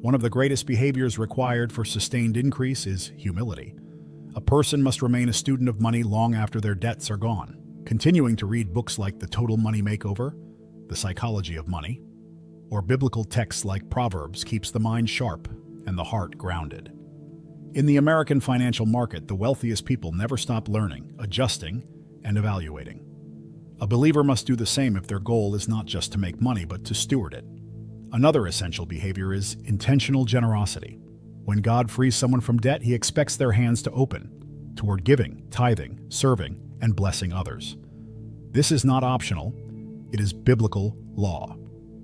One of the greatest behaviors required for sustained increase is humility. A person must remain a student of money long after their debts are gone, continuing to read books like The Total Money Makeover, The Psychology of Money, or biblical texts like Proverbs keeps the mind sharp and the heart grounded. In the American financial market, the wealthiest people never stop learning, adjusting, and evaluating. A believer must do the same if their goal is not just to make money but to steward it. Another essential behavior is intentional generosity. When God frees someone from debt, he expects their hands to open toward giving, tithing, serving, and blessing others. This is not optional, it is biblical law.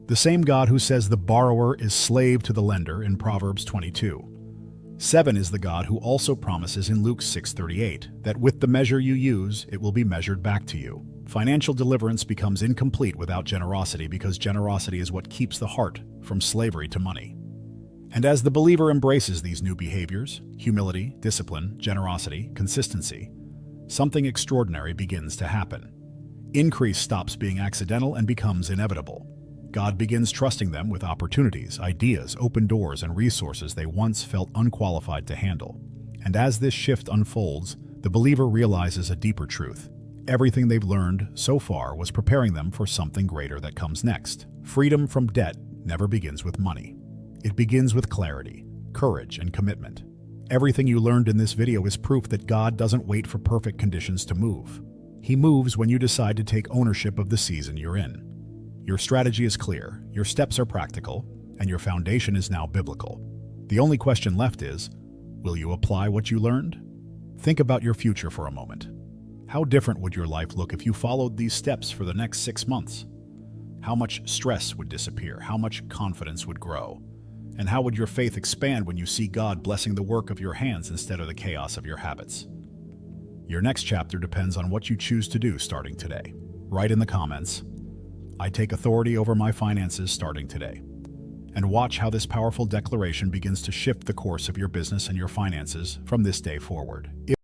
The same God who says the borrower is slave to the lender in Proverbs 22:7 is the God who also promises in Luke 6:38 that with the measure you use, it will be measured back to you. Financial deliverance becomes incomplete without generosity because generosity is what keeps the heart from slavery to money. And as the believer embraces these new behaviors, humility, discipline, generosity, consistency, something extraordinary begins to happen. Increase stops being accidental and becomes inevitable. God begins trusting them with opportunities, ideas, open doors, and resources they once felt unqualified to handle. And as this shift unfolds, the believer realizes a deeper truth. Everything they've learned so far was preparing them for something greater that comes next. Freedom from debt never begins with money. It begins with clarity, courage, and commitment. Everything you learned in this video is proof that God doesn't wait for perfect conditions to move. He moves when you decide to take ownership of the season you're in. Your strategy is clear, your steps are practical, and your foundation is now biblical. The only question left is, will you apply what you learned? Think about your future for a moment. How different would your life look if you followed these steps for the next 6 months? How much stress would disappear? How much confidence would grow? And how would your faith expand when you see God blessing the work of your hands instead of the chaos of your habits? Your next chapter depends on what you choose to do starting today. Write in the comments, "I take authority over my finances starting today." And watch how this powerful declaration begins to shift the course of your business and your finances from this day forward.